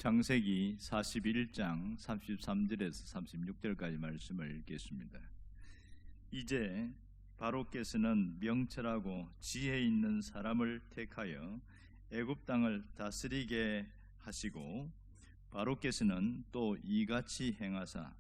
창세기 41장 33절에서 36절까지 말씀을 읽겠습니다. 이제 바로께서는 명철하고 지혜 있는 사람을 택하여 애굽 땅을 다스리게 하시고, 바로께서는 또 이같이 행하사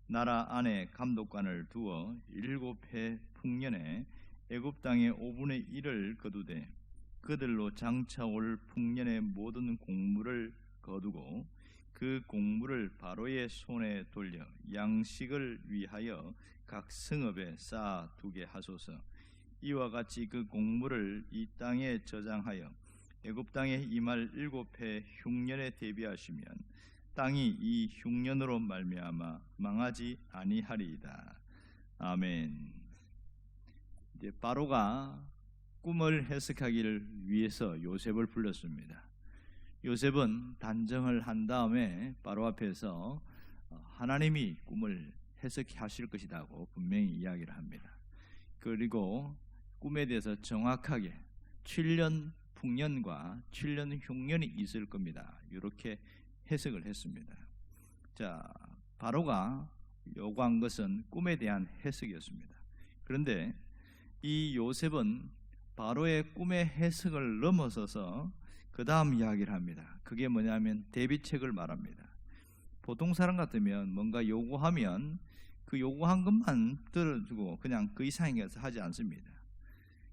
나라 안에 감독관을 두어 7해 풍년에 애굽 땅의 5분의 1을 거두되 그들로 장차올 풍년의 모든 곡물을 거두고 그 곡물을 바로의 손에 돌려 양식을 위하여 각 성읍에 쌓아 두게 하소서. 이와 같이 그 곡물을 이 땅에 저장하여 애굽 땅에 임할 7해 흉년에 대비하시면 땅이 이 흉년으로 말미암아 망하지 아니하리이다. 아멘. 이제 바로가 꿈을 해석하기를 위해서 요셉을 불렀습니다. 요셉은 단정을 한 다음에 바로 앞에서 하나님이 꿈을 해석하실 것이라고 분명히 이야기를 합니다. 그리고 꿈에 대해서 정확하게 7년 풍년과 7년 흉년이 있을 겁니다. 이렇게 해석을 했습니다. 자, 바로가 요구한 것은 꿈에 대한 해석이었습니다. 그런데 이 요셉은 바로의 꿈의 해석을 넘어서서 그 다음 이야기를 합니다. 그게 뭐냐면 대비책을 말합니다. 보통 사람 같으면 뭔가 요구하면 그 요구한 것만 들어주고 그냥 그 이상의 것을 하지 않습니다.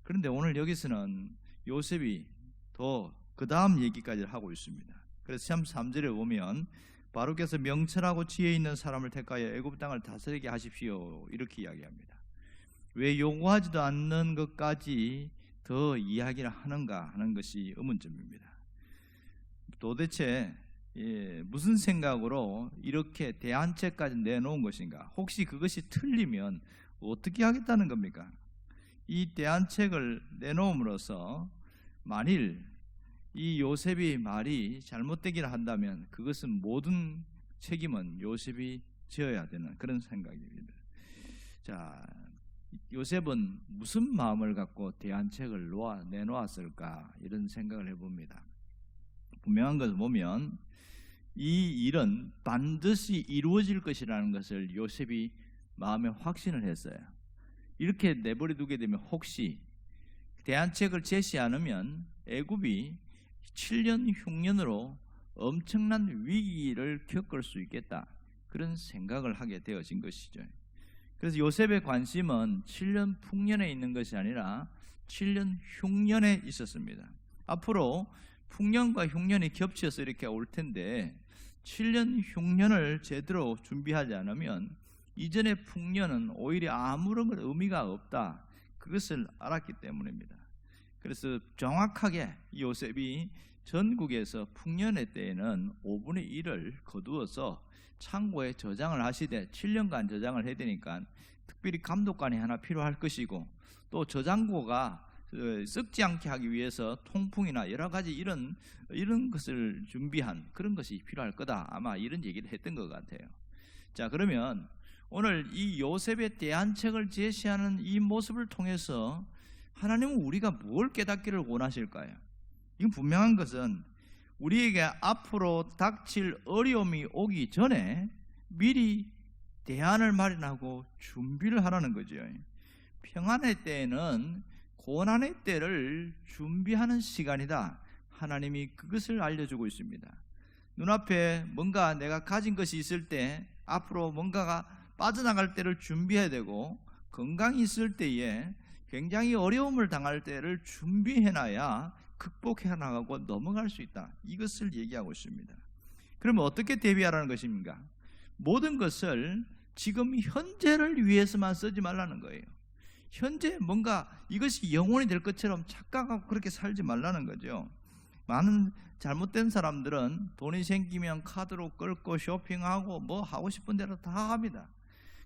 그런데 오늘 여기서는 요셉이 더 그 다음 얘기까지 하고 있습니다. 그래서 3절에 보면 바로께서 명철하고 지혜 있는 사람을 택하여 애굽 땅을 다스리게 하십시오, 이렇게 이야기합니다. 왜 요구하지도 않는 것까지 더 이야기를 하는가 하는 것이 의문점입니다. 도대체 무슨 생각으로 이렇게 대안책까지 내놓은 것인가? 혹시 그것이 틀리면 어떻게 하겠다는 겁니까? 이 대안책을 내놓음으로써 만일 이 요셉이 말이 잘못되기를 한다면 그것은 모든 책임은 요셉이 져야 되는 그런 생각입니다. 자, 요셉은 무슨 마음을 갖고 대안책을 내놓았을까, 이런 생각을 해봅니다. 분명한 것을 보면 이 일은 반드시 이루어질 것이라는 것을 요셉이 마음에 확신을 했어요. 이렇게 내버려 두게 되면 혹시 대안책을 제시 않으면 애굽이 7년 흉년으로 엄청난 위기를 겪을 수 있겠다, 그런 생각을 하게 되어진 것이죠. 그래서 요셉의 관심은 7년 풍년에 있는 것이 아니라 7년 흉년에 있었습니다. 앞으로 풍년과 흉년이 겹쳐서 이렇게 올 텐데 7년 흉년을 제대로 준비하지 않으면 이전의 풍년은 오히려 아무런 의미가 없다, 그것을 알았기 때문입니다. 그래서 정확하게 요셉이 전국에서 풍년의 때에는 5분의 1을 거두어서 창고에 저장을 하시되 7년간 저장을 해야 되니까 특별히 감독관이 하나 필요할 것이고, 또 저장고가 썩지 않게 하기 위해서 통풍이나 여러 가지 이런 것을 준비한 그런 것이 필요할 거다, 아마 이런 얘기를 했던 것 같아요. 자, 그러면 오늘 이 요셉의 대안책을 제시하는 이 모습을 통해서 하나님은 우리가 뭘 깨닫기를 원하실까요? 이건 분명한 것은 우리에게 앞으로 닥칠 어려움이 오기 전에 미리 대안을 마련하고 준비를 하라는 거죠. 평안의 때에는 고난의 때를 준비하는 시간이다, 하나님이 그것을 알려주고 있습니다. 눈앞에 뭔가 내가 가진 것이 있을 때 앞으로 뭔가가 빠져나갈 때를 준비해야 되고, 건강이 있을 때에 굉장히 어려움을 당할 때를 준비해놔야 극복해 나가고 넘어갈 수 있다, 이것을 얘기하고 있습니다. 그러면 어떻게 대비하라는 것입니까? 모든 것을 지금 현재를 위해서만 쓰지 말라는 거예요. 현재 뭔가 이것이 영원히 될 것처럼 착각하고 그렇게 살지 말라는 거죠. 많은 잘못된 사람들은 돈이 생기면 카드로 끌고 쇼핑하고 뭐 하고 싶은 대로 다 합니다.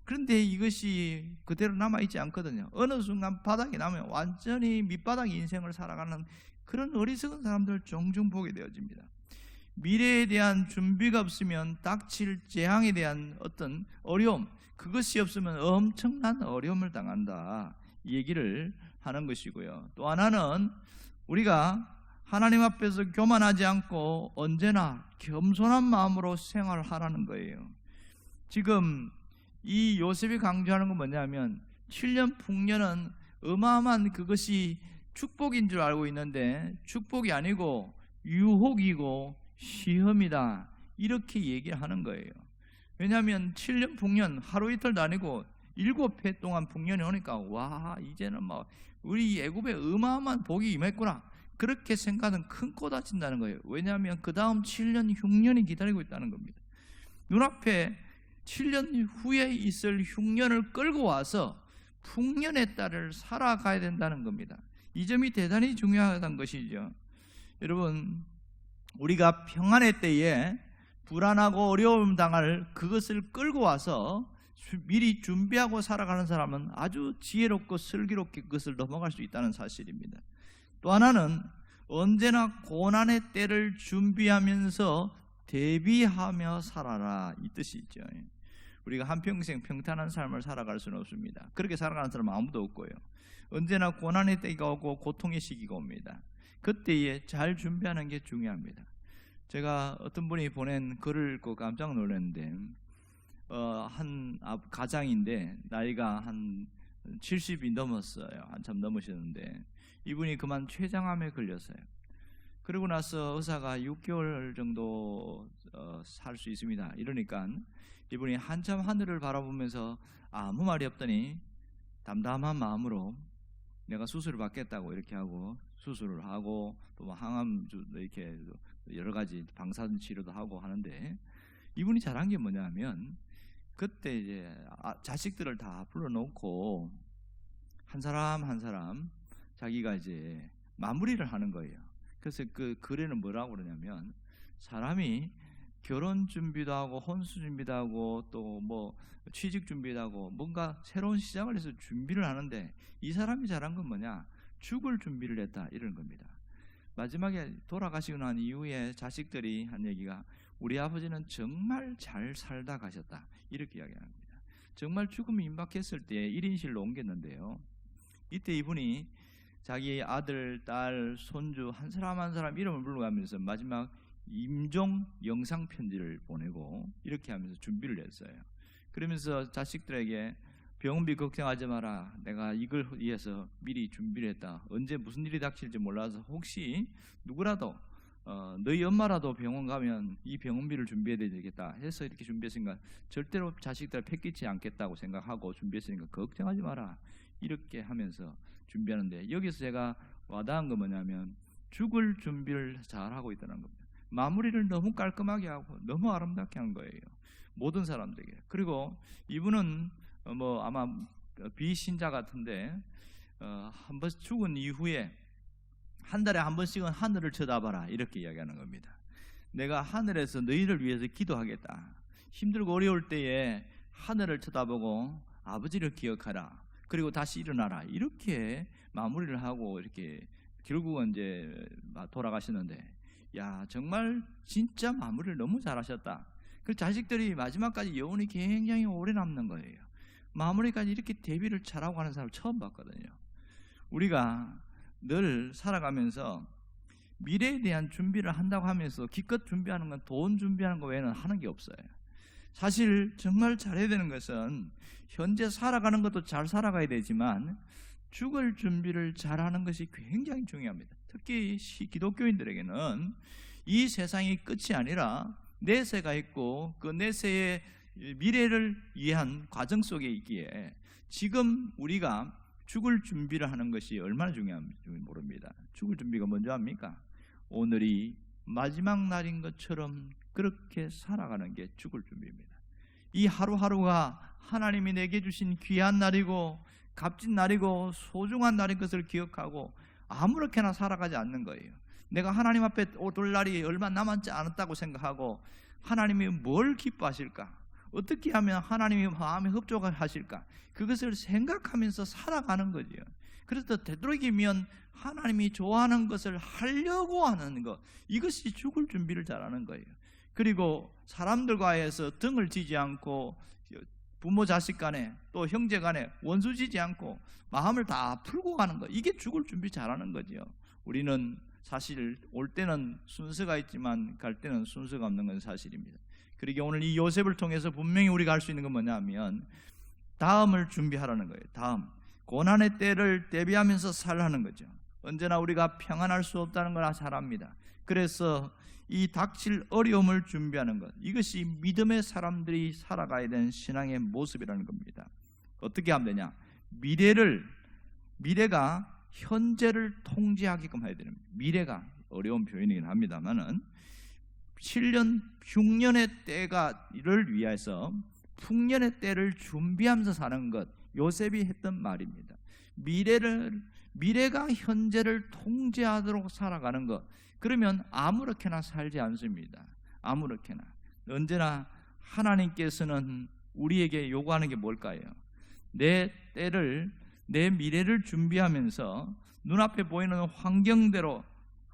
그런데 이것이 그대로 남아있지 않거든요. 어느 순간 바닥이 나면 완전히 밑바닥 인생을 살아가는 그런 어리석은 사람들을 종종 보게 되어집니다. 미래에 대한 준비가 없으면 닥칠 재앙에 대한 어떤 어려움, 그것이 없으면 엄청난 어려움을 당한다, 이 얘기를 하는 것이고요. 또 하나는 우리가 하나님 앞에서 교만하지 않고 언제나 겸손한 마음으로 생활하라는 거예요. 지금 이 요셉이 강조하는 건 뭐냐면 7년 풍년은 어마어마한 그것이 축복인 줄 알고 있는데 축복이 아니고 유혹이고 시험이다, 이렇게 얘기를 하는 거예요. 왜냐하면 7년 풍년 하루 이틀도 아니고 7해 동안 풍년이 오니까 와, 이제는 막 우리 애굽에 어마어마한 복이 임했구나, 그렇게 생각은 큰 꼬 다친다는 거예요. 왜냐하면 그 다음 7년 흉년이 기다리고 있다는 겁니다. 눈앞에 7년 후에 있을 흉년을 끌고 와서 풍년의 딸을 살아가야 된다는 겁니다. 이 점이 대단히 중요하다는 것이죠. 여러분, 우리가 평안의 때에 불안하고 어려움 당할 그것을 끌고 와서 미리 준비하고 살아가는 사람은 아주 지혜롭고 슬기롭게 그것을 넘어갈 수 있다는 사실입니다. 또 하나는 언제나 고난의 때를 준비하면서 대비하며 살아라, 이 뜻이죠. 우리가 한평생 평탄한 삶을 살아갈 수는 없습니다. 그렇게 살아가는 사람은 아무도 없고요. 언제나 고난의 때가 오고 고통의 시기가 옵니다. 그때에 잘 준비하는 게 중요합니다. 제가 어떤 분이 보낸 글을 읽고 깜짝 놀랐는데 한 가장인데 나이가 한 70이 넘었어요. 한참 넘으셨는데 이분이 그만 췌장암에 걸렸어요. 그러고 나서 의사가 6개월 정도 살 수 있습니다. 이러니까 이분이 한참 하늘을 바라보면서 아무 말이 없더니 담담한 마음으로 내가 수술을 받겠다고 이렇게 하고 수술을 하고 또 항암주 이렇게 여러 가지 방사선 치료도 하고 하는데, 이분이 잘한 게 뭐냐면 그때 이제 자식들을 다 불러놓고 한 사람 한 사람 자기가 이제 마무리를 하는 거예요. 그래서 그 글에는 뭐라고 그러냐면, 사람이 결혼 준비도 하고 혼수 준비도 하고 또 뭐 취직 준비도 하고 뭔가 새로운 시작을 해서 준비를 하는데 이 사람이 잘한 건 뭐냐? 죽을 준비를 했다, 이런 겁니다. 마지막에 돌아가시고 난 이후에 자식들이 한 얘기가 우리 아버지는 정말 잘 살다 가셨다, 이렇게 이야기합니다. 정말 죽음이 임박했을 때 1인실로 옮겼는데요, 이때 이분이 자기 아들, 딸, 손주 한 사람 한 사람 이름을 불러가면서 마지막 임종 영상 편지를 보내고 이렇게 하면서 준비를 했어요. 그러면서 자식들에게 병원비 걱정하지 마라, 내가 이걸 위해서 미리 준비를 했다. 언제 무슨 일이 닥칠지 몰라서 혹시 누구라도 너희 엄마라도 병원 가면 이 병원비를 준비해야 되겠다 해서 이렇게 준비했으니까 절대로 자식들 패기치 않겠다고 생각하고 준비했으니까 걱정하지 마라, 이렇게 하면서 준비하는데, 여기서 제가 와닿은 건 뭐냐면 죽을 준비를 잘하고 있다는 겁니다. 마무리를 너무 깔끔하게 하고 너무 아름답게 한 거예요, 모든 사람들에게. 그리고 이분은 뭐 아마 비신자 같은데 한 번 죽은 이후에 한 달에 한 번씩은 하늘을 쳐다봐라, 이렇게 이야기하는 겁니다. 내가 하늘에서 너희를 위해서 기도하겠다. 힘들고 어려울 때에 하늘을 쳐다보고 아버지를 기억하라, 그리고 다시 일어나라, 이렇게 마무리를 하고 이렇게 결국은 이제 돌아가시는데, 야, 정말 진짜 마무리를 너무 잘하셨다. 그 자식들이 마지막까지 여운이 굉장히 오래 남는 거예요. 마무리까지 이렇게 대비를 잘하고 하는 사람을 처음 봤거든요. 우리가 늘 살아가면서 미래에 대한 준비를 한다고 하면서 기껏 준비하는 건 돈 준비하는 거 외에는 하는 게 없어요. 사실 정말 잘해야 되는 것은 현재 살아가는 것도 잘 살아가야 되지만 죽을 준비를 잘하는 것이 굉장히 중요합니다. 특히 기독교인들에게는 이 세상이 끝이 아니라 내세가 있고 그 내세의 미래를 위한 과정 속에 있기에 지금 우리가 죽을 준비를 하는 것이 얼마나 중요한지 모릅니다. 죽을 준비가 뭔지 압니까? 오늘이 마지막 날인 것처럼 그렇게 살아가는 게 죽을 준비입니다. 이 하루하루가 하나님이 내게 주신 귀한 날이고 값진 날이고 소중한 날인 것을 기억하고 아무렇게나 살아가지 않는 거예요. 내가 하나님 앞에 올 날이 얼마 남지 않았다고 생각하고 하나님이 뭘 기뻐하실까? 어떻게 하면 하나님이 마음에 흡족하실까? 그것을 생각하면서 살아가는 거죠. 그래서 되도록이면 하나님이 좋아하는 것을 하려고 하는 것, 이것이 죽을 준비를 잘하는 거예요. 그리고 사람들과에서 등을 지지 않고 부모 자식 간에 또 형제 간에 원수 지지 않고 마음을 다 풀고 가는 것, 이게 죽을 준비 잘하는 거죠. 우리는 사실 올 때는 순서가 있지만 갈 때는 순서가 없는 건 사실입니다. 그러기에 오늘 이 요셉을 통해서 분명히 우리가 알 수 있는 건 뭐냐면 다음을 준비하라는 거예요. 다음 고난의 때를 대비하면서 살라는 거죠. 언제나 우리가 평안할 수 없다는 걸 잘 압니다. 그래서 이 닥칠 어려움을 준비하는 것, 이것이 믿음의 사람들이 살아가야 되는 신앙의 모습이라는 겁니다. 어떻게 하면 되냐? 미래가 현재를 통제하게끔 해야 되는, 미래가 어려운 표현이긴 합니다만은 7년 흉년의 때가를 위해서 풍년의 때를 준비하면서 사는 것, 요셉이 했던 말입니다. 미래가 현재를 통제하도록 살아가는 것, 그러면 아무렇게나 살지 않습니다. 아무렇게나. 언제나 하나님께서는 우리에게 요구하는 게 뭘까요? 내 미래를 준비하면서 눈앞에 보이는 환경대로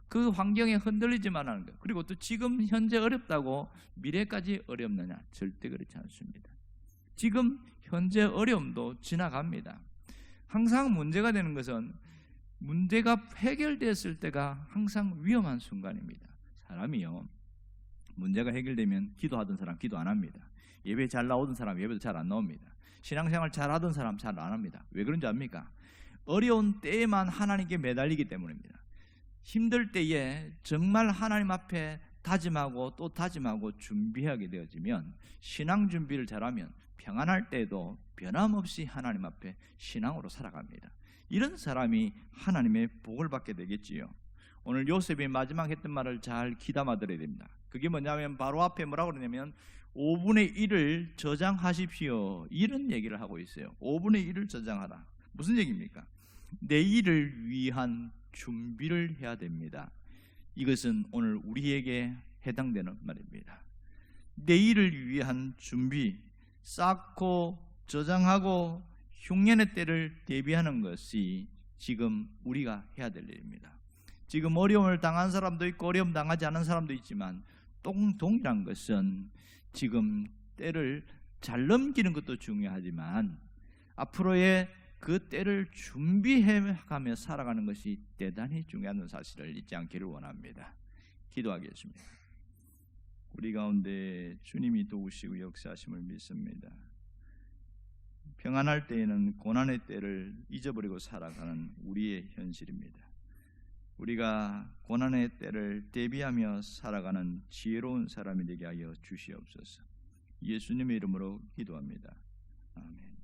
그 환경에 흔들리지 말라는 것. 그리고 또 지금 현재 어렵다고 미래까지 어렵느냐? 절대 그렇지 않습니다. 지금 현재 어려움도 지나갑니다. 항상 문제가 되는 것은 문제가 해결됐을 때가 항상 위험한 순간입니다. 사람이요, 문제가 해결되면 기도하던 사람 기도 안 합니다. 예배 잘 나오던 사람 예배도 잘 안 나옵니다. 신앙생활 잘 하던 사람 잘 안 합니다. 왜 그런지 압니까? 어려운 때에만 하나님께 매달리기 때문입니다. 힘들 때에 정말 하나님 앞에 다짐하고 또 다짐하고 준비하게 되어지면, 신앙 준비를 잘하면 평안할 때에도 변함없이 하나님 앞에 신앙으로 살아갑니다. 이런 사람이 하나님의 복을 받게 되겠지요. 오늘 요셉이 마지막 했던 말을 잘 귀담아 들어야 됩니다. 그게 뭐냐면 바로 앞에 뭐라고 그러냐면 5분의 1을 저장하십시오, 이런 얘기를 하고 있어요. 5분의 1을 저장하라. 무슨 얘기입니까? 내일을 위한 준비를 해야 됩니다. 이것은 오늘 우리에게 해당되는 말입니다. 내일을 위한 준비, 쌓고 저장하고 흉년의 때를 대비하는 것이 지금 우리가 해야 될 일입니다. 지금 어려움을 당한 사람도 있고 어려움 당하지 않은 사람도 있지만 동일한 것은 지금 때를 잘 넘기는 것도 중요하지만 앞으로의 그 때를 준비해가며 살아가는 것이 대단히 중요한 사실을 잊지 않기를 원합니다. 기도하겠습니다. 우리 가운데 주님이 도우시고 역사하심을 믿습니다. 평안할 때에는 고난의 때를 잊어버리고 살아가는 우리의 현실입니다. 우리가 고난의 때를 대비하며 살아가는 지혜로운 사람이 되게 하여 주시옵소서. 예수님의 이름으로 기도합니다. 아멘.